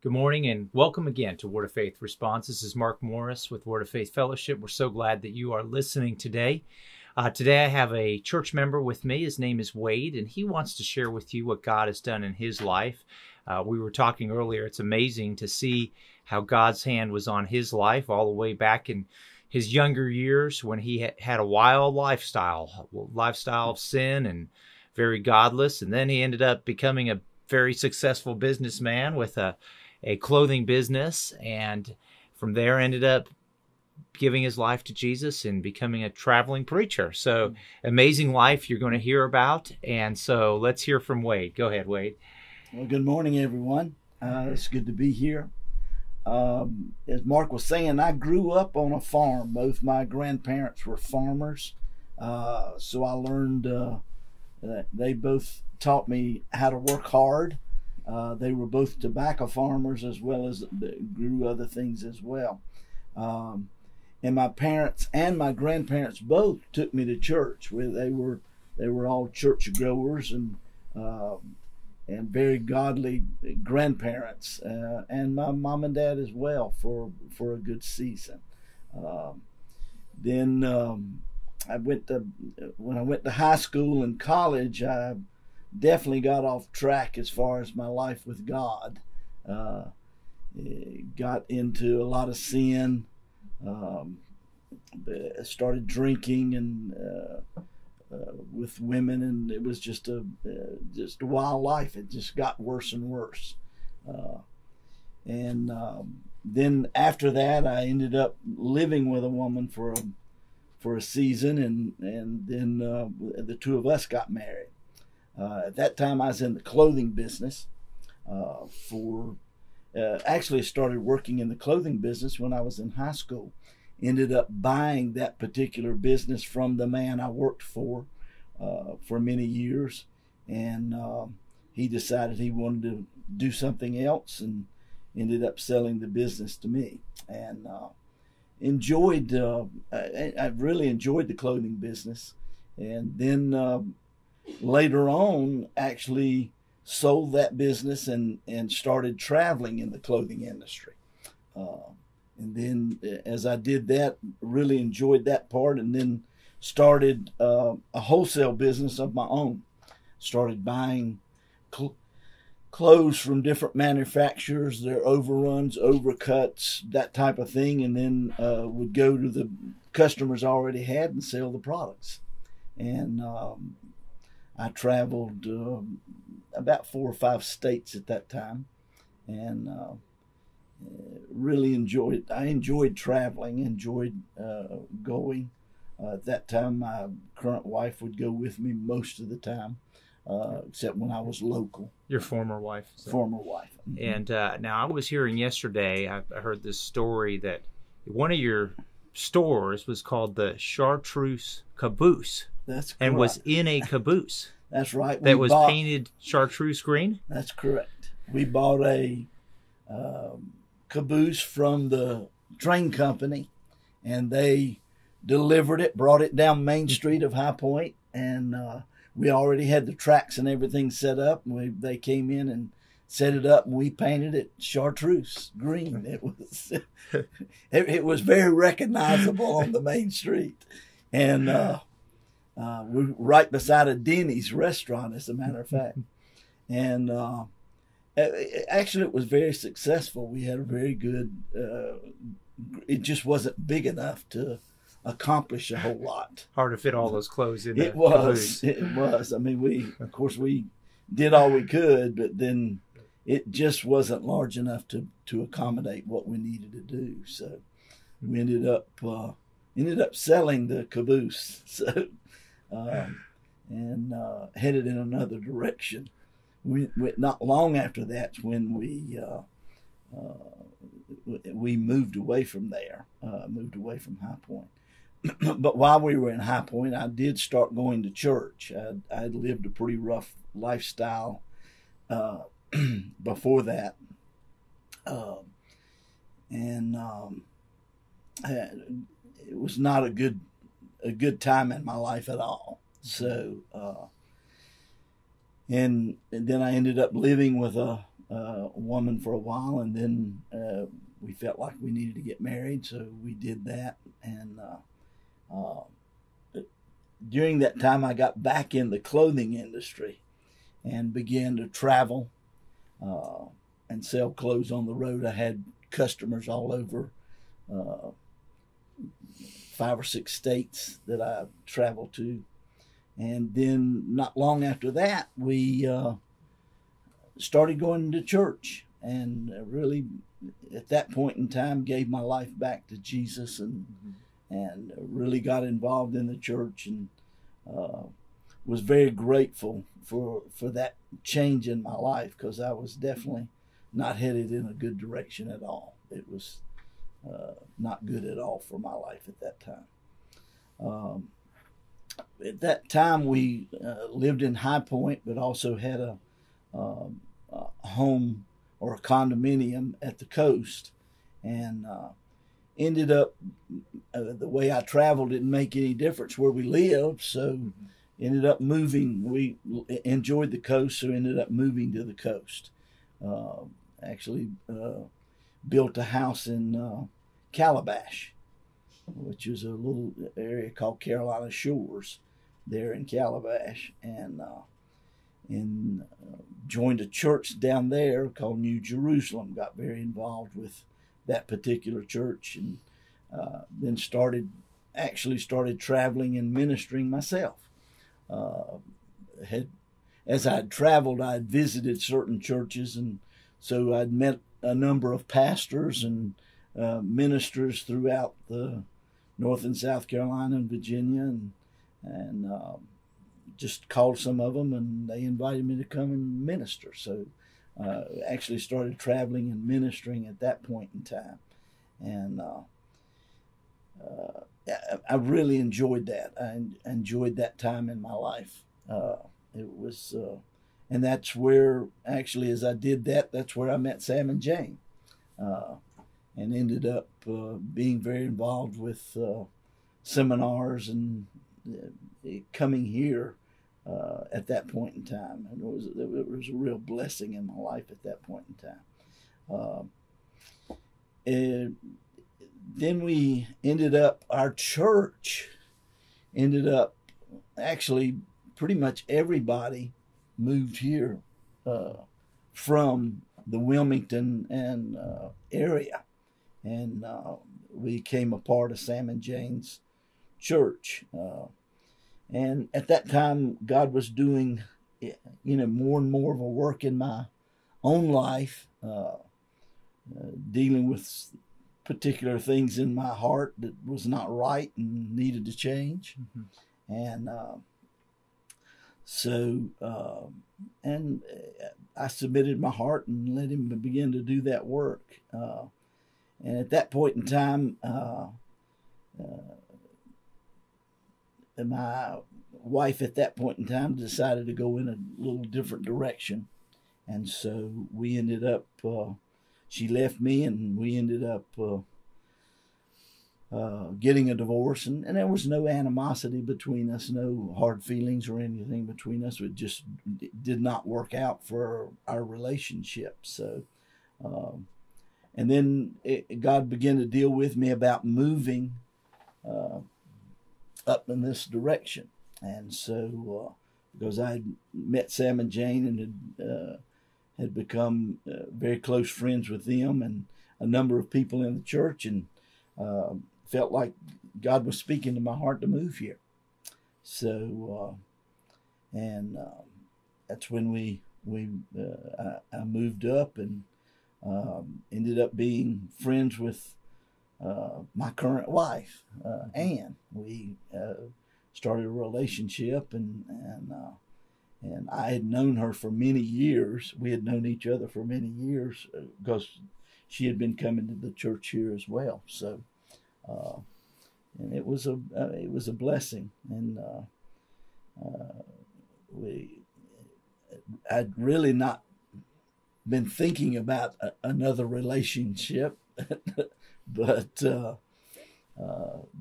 Good morning and welcome again to Word of Faith Response. This is Mark Morris with Word of Faith Fellowship. We're so glad that you are listening today. Today I have a church member with me. His name is Wade, and he wants to share with you what God has done in his life. We were talking earlier. It's amazing to see how God's hand was on his life all the way back in his younger years when he had a wild lifestyle of sin and very godless. And then he ended up becoming a very successful businessman with a clothing business, and from there ended up giving his life to Jesus and becoming a traveling preacher. So amazing life you're going to hear about. And so let's hear from Wade. Go ahead, Wade. Well, good morning, everyone. It's good to be here. As Mark was saying, I grew up on a farm. Both my grandparents were farmers. So I learned that they both taught me how to work hard. They were both tobacco farmers as well as grew other things as well. And my parents and my grandparents both took me to church. Where they were all church goers and very godly grandparents, and my mom and dad as well for a good season. Then when I went to high school and college, I definitely got off track as far as my life with God. Got into a lot of sin. Started drinking and with women, and it was just a wild life. It just got worse and worse. Then after that, I ended up living with a woman for a season, and then the two of us got married. At that time, I was in the clothing business. Actually started working in the clothing business when I was in high school. Ended up buying that particular business from the man I worked for many years, and he decided he wanted to do something else, and ended up selling the business to me. And I really enjoyed the clothing business, and then later on actually sold that business and started traveling in the clothing industry. And then as I did that, really enjoyed that part, and then started a wholesale business of my own. Started buying clothes from different manufacturers, their overruns, overcuts, that type of thing, and then would go to the customers I already had and sell the products. And I traveled about 4 or 5 states at that time, and really enjoyed. I enjoyed traveling, enjoyed going. At that time, my current wife would go with me most of the time, except when I was local. Your former wife. Former wife. And now I was hearing yesterday, I heard this story that one of your stores was called the Chartreuse Caboose. That's correct. And was in a caboose. That's right. That was painted chartreuse green? That's correct. We bought a caboose from the train company, and they delivered it, brought it down Main Street of High Point, and we already had the tracks and everything set up. They came in and set it up, and we painted it chartreuse green. It was very recognizable on the main street, and we're right beside a Denny's restaurant, as a matter of fact. And actually, it was very successful. We had a very good, it just wasn't big enough to accomplish a whole lot. Hard to fit all those clothes in there. It was. I mean, we did all we could, but then it just wasn't large enough to accommodate what we needed to do. So we ended up selling the caboose. So and headed in another direction. We not long after that's when we moved away from there, moved away from High Point. But while we were in High Point, I did start going to church. I'd lived a pretty rough lifestyle before that, and it was not a good time in my life at all. So, and then I ended up living with a woman for a while, and then we felt like we needed to get married, so we did that. And during that time, I got back in the clothing industry and began to travel and sell clothes on the road. I had customers all over 5 or 6 states that I traveled to. And then not long after that, we started going to church, and really at that point in time gave my life back to Jesus, and really got involved in the church, and was very grateful for that change in my life, because I was definitely not headed in a good direction at all. It was not good at all for my life at that time. At that time, we lived in High Point, but also had a home or a condominium at the coast, and ended up the way I traveled didn't make any difference where we lived, so ended up moving. We enjoyed the coast, so ended up moving to the coast. Actually built a house in Calabash, which is a little area called Carolina Shores there in Calabash, and joined a church down there called New Jerusalem. Got very involved with that particular church, and then started traveling and ministering myself. As I'd traveled, I'd visited certain churches, and so I'd met a number of pastors and ministers throughout the North and South Carolina and Virginia, and just called some of them, and they invited me to come and minister. So actually started traveling and ministering at that point in time, and I really enjoyed that. I enjoyed that time in my life. It was, and that's where, actually, as I did that, that's where I met Sam and Jane, and ended up being very involved with seminars and coming here at that point in time. And it was a real blessing in my life at that point in time. And then we ended up, our church ended up, actually pretty much everybody moved here from the Wilmington and area, and we became a part of Sam and Jane's church. And at that time, God was doing, more and more of a work in my own life, dealing with particular things in my heart that was not right and needed to change. And and I submitted my heart and let him begin to do that work. And at that point in time, my wife at that point in time decided to go in a little different direction. And so we ended up, she left me, and we ended up getting a divorce, and there was no animosity between us, no hard feelings or anything between us. It just did not work out for our relationship. So, and then God began to deal with me about moving up in this direction. And so, because I had met Sam and Jane and had become very close friends with them and a number of people in the church, and felt like God was speaking to my heart to move here. So, that's when I moved up and ended up being friends with my current wife, Ann. We started a relationship, and I had known her for many years. We had known each other for many years because she had been coming to the church here as well. So, and it was a blessing, and I'd really not been thinking about another relationship, but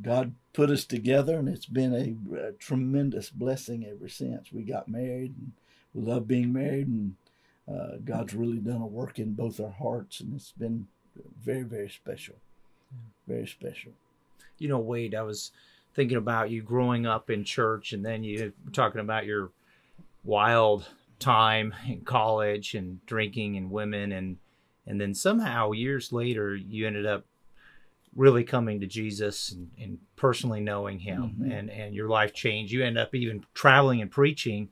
God put us together, and it's been a tremendous blessing ever since. We got married, and we love being married, and God's really done a work in both our hearts, and it's been very, very special. Very special. You know, Wade, I was thinking about you growing up in church, and then you were talking about your wild time in college and drinking and women, and then somehow years later you ended up really coming to Jesus and personally knowing him, and your life changed. You end up even traveling and preaching.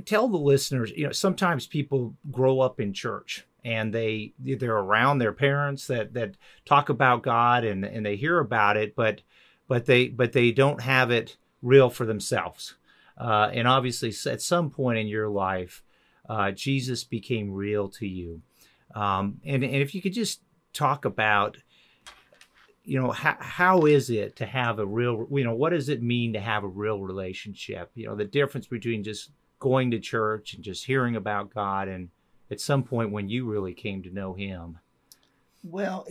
Tell the listeners, you know, sometimes people grow up in church and they're around their parents that talk about God and they hear about it, but they don't have it real for themselves. And obviously at some point in your life, Jesus became real to you. And if you could just talk about, you know, how is it to have a real, you know, what does it mean to have a real relationship? You know, the difference between just going to church and just hearing about God, and at some point when you really came to know him. Well,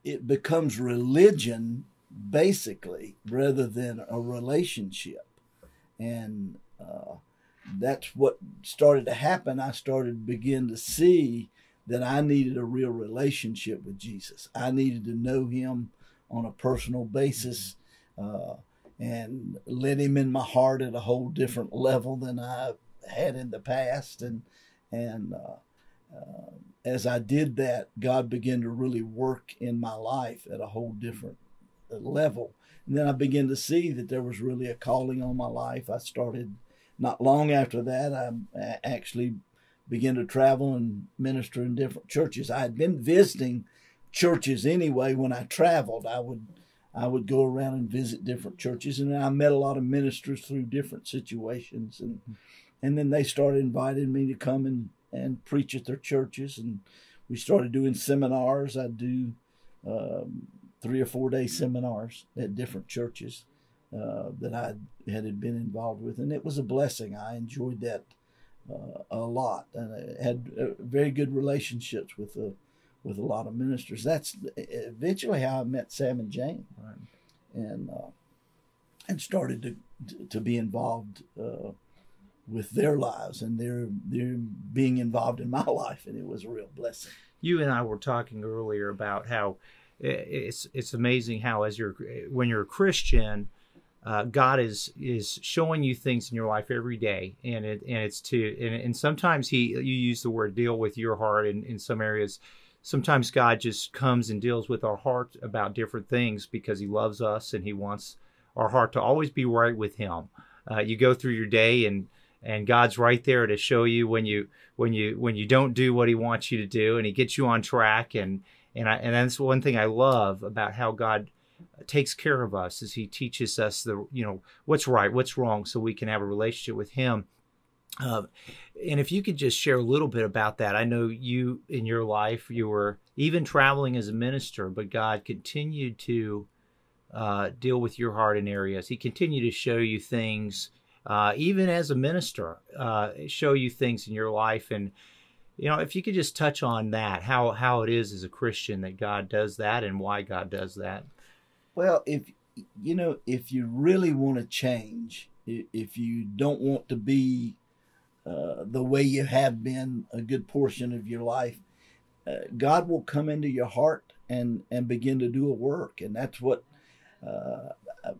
it becomes religion basically rather than a relationship. And that's what started to happen. I started to begin to see that I needed a real relationship with Jesus. I needed to know him on a personal basis and let him in my heart at a whole different level than I had in the past. And as I did that, God began to really work in my life at a whole different level. And then I began to see that there was really a calling on my life. I started, not long after that, I actually began to travel and minister in different churches. I had been visiting churches anyway. When I traveled, I would go around and visit different churches, and I met a lot of ministers through different situations. And then they started inviting me to come and preach at their churches, and we started doing seminars. I'd do 3 or 4 day seminars at different churches that I had been involved with, and it was a blessing. I enjoyed that a lot, and I had very good relationships with a lot of ministers. That's eventually how I met Sam and Jane, right. And started to be involved with their lives, and they're being involved in my life, and it was a real blessing. You and I were talking earlier about how it's amazing how when you're a Christian, God is showing you things in your life every day, and sometimes you use the word deal with your heart in some areas. Sometimes God just comes and deals with our heart about different things because he loves us and he wants our heart to always be right with him. You go through your day and God's right there to show you when you don't do what he wants you to do, and he gets you on track. And that's one thing I love about how God takes care of us, is he teaches us what's right, what's wrong, so we can have a relationship with him. And if you could just share a little bit about that. I know you, in your life, you were even traveling as a minister, but God continued to deal with your heart in areas. He continued to show you things, even as a minister, show you things in your life. And, you know, if you could just touch on that, how it is as a Christian that God does that and why God does that. Well, if you really want to change, if you don't want to be the way you have been a good portion of your life, God will come into your heart and begin to do a work. And that's what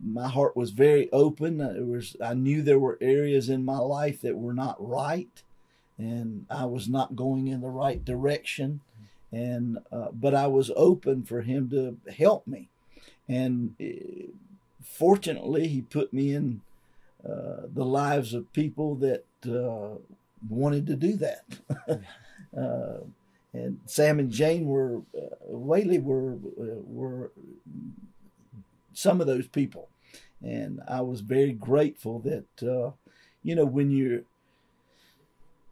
my heart was very open. I knew there were areas in my life that were not right, and I was not going in the right direction. But I was open for him to help me. And fortunately, he put me in the lives of people that wanted to do that. And Sam and Jane Whaley were some of those people. And I was very grateful that, when you're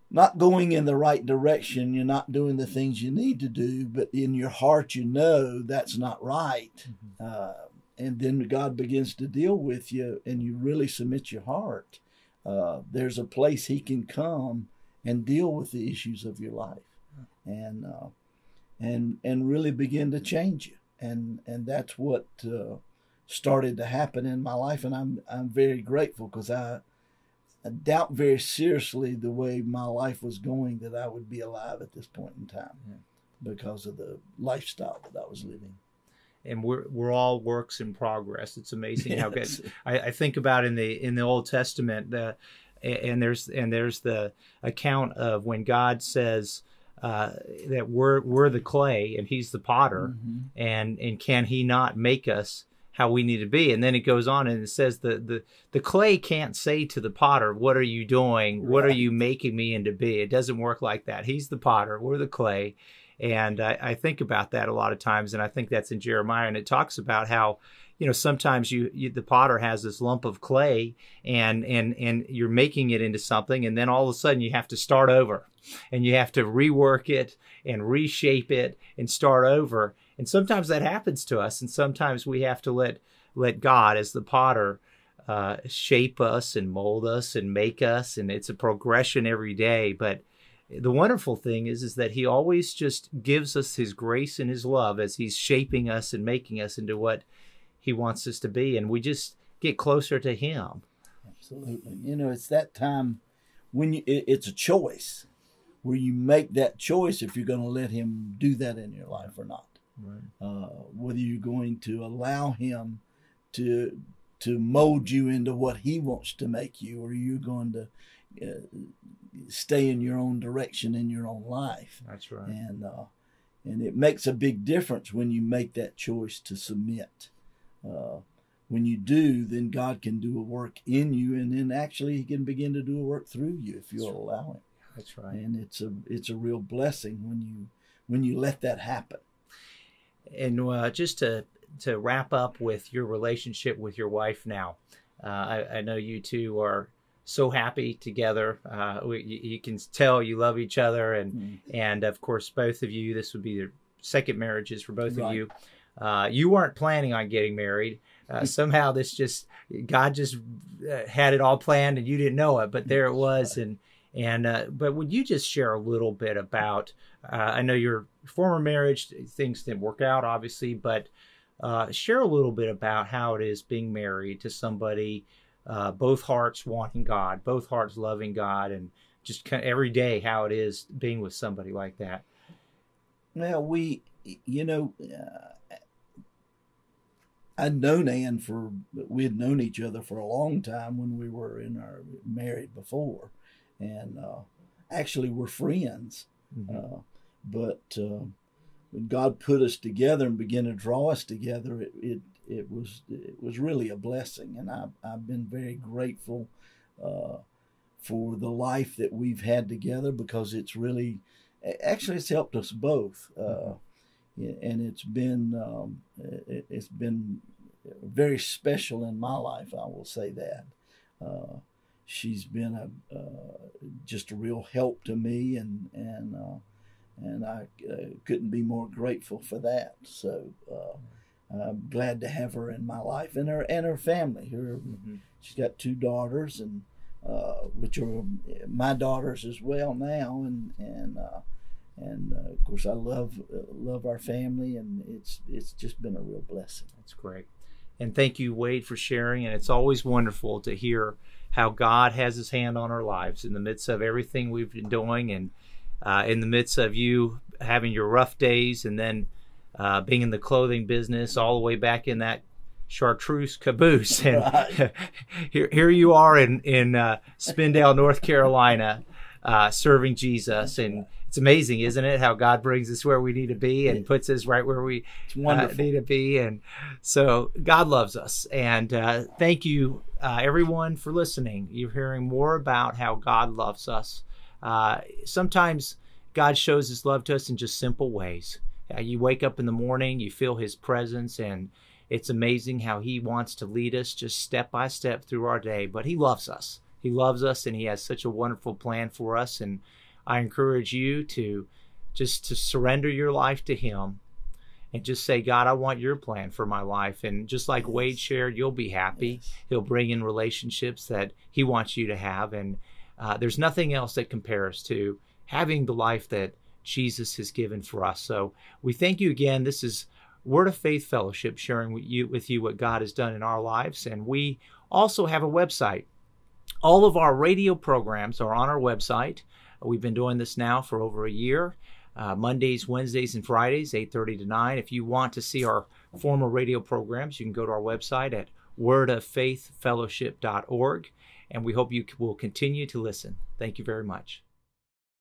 not going in the right direction, you're not doing the things you need to do, but in your heart, that's not right. And then God begins to deal with you, and you really submit your heart. There's a place he can come and deal with the issues of your life, and really begin to change you. And that's what started to happen in my life, and I'm very grateful, because doubt very seriously the way my life was going that I would be alive at this point in time, because of the lifestyle that I was living. And we're all works in progress. It's amazing how good. Yes. I think about in the Old Testament, and there's the account of when God says that we're the clay and He's the potter, and can He not make us how we need to be? And then it goes on and it says the clay can't say to the potter, "What are you doing? What are you making me into be?" It doesn't work like that. He's the potter, we're the clay. And I think about that a lot of times, and I think that's in Jeremiah, and it talks about how, sometimes the potter has this lump of clay, and you're making it into something, and then all of a sudden you have to start over, and you have to rework it and reshape it and start over. And sometimes that happens to us, and sometimes we have to let God, as the potter, shape us and mold us and make us, and it's a progression every day. But the wonderful thing is that He always just gives us His grace and His love as He's shaping us and making us into what He wants us to be, and we just get closer to Him. Absolutely. It's that time when it's a choice where you make that choice if you're going to let Him do that in your life or not. Right. Whether you're going to allow Him to mold you into what He wants to make you, or you're going to stay in your own direction in your own life. That's right. And it makes a big difference when you make that choice to submit. When you do, then God can do a work in you, and then actually He can begin to do a work through you if you'll allow Him. That's right. And it's a real blessing when you let that happen. And just to wrap up with your relationship with your wife now, I know you two are so happy together. You can tell you love each other, and of course both of you, this would be your second marriages for both of you. You weren't planning on getting married. Somehow God just had it all planned, and you didn't know it, but there it was. But would you just share a little bit about, I know your former marriage, things didn't work out obviously, but share a little bit about how it is being married to somebody, both hearts wanting God, both hearts loving God, and just kind of every day how it is being with somebody like that. Well, I'd known Ann we had known each other for a long time when we were married before, and actually we're friends. Mm-hmm. But when God put us together and began to draw us together, it was really a blessing, and I've been very grateful for the life that we've had together, because it's helped us both. And it's been very special in my life. I will say that. She's been just a real help to me, and I couldn't be more grateful for that. So I'm glad to have her in my life, and her family. She's got 2 daughters, and which are my daughters as well now, and of course I love our family, and it's just been a real blessing. That's great. And thank you, Wade, for sharing. And it's always wonderful to hear how God has His hand on our lives in the midst of everything we've been doing, and in the midst of you having your rough days, and then being in the clothing business all the way back in that chartreuse caboose. And Right. here you are in Spindale, North Carolina, serving Jesus. And it's amazing, isn't it, how God brings us where we need to be and puts us right where we need to be. And so God loves us. And thank you, everyone, for listening. You're hearing more about how God loves us. Sometimes God shows His love to us in just simple ways. You wake up in the morning, you feel His presence, and it's amazing how He wants to lead us just step by step through our day. But He loves us. He loves us, and He has such a wonderful plan for us. And I encourage you to surrender your life to Him and just say, God, I want your plan for my life. And just like Wade shared, you'll be happy. Yes. He'll bring in relationships that He wants you to have. And there's nothing else that compares to having the life that Jesus has given for us. So we thank you again. This is Word of Faith Fellowship, sharing with you what God has done in our lives. And we also have a website, All of our radio programs are on our website. We've been doing this now for over a year. Mondays, Wednesdays, and Fridays, 8:30 to 9. If you want to see our former radio programs, you can go to our website at wordoffaithfellowship.org. And we hope you will continue to listen. Thank you very much.